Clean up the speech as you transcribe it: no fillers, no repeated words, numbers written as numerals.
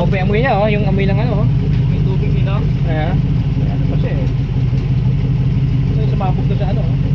Bango pa yung amoy niya, oh. Yung amoy ng ano, oh. May tubig din, no? Ayan. Ano pa siya, eh. Ito, sumabog na sa ano, oh.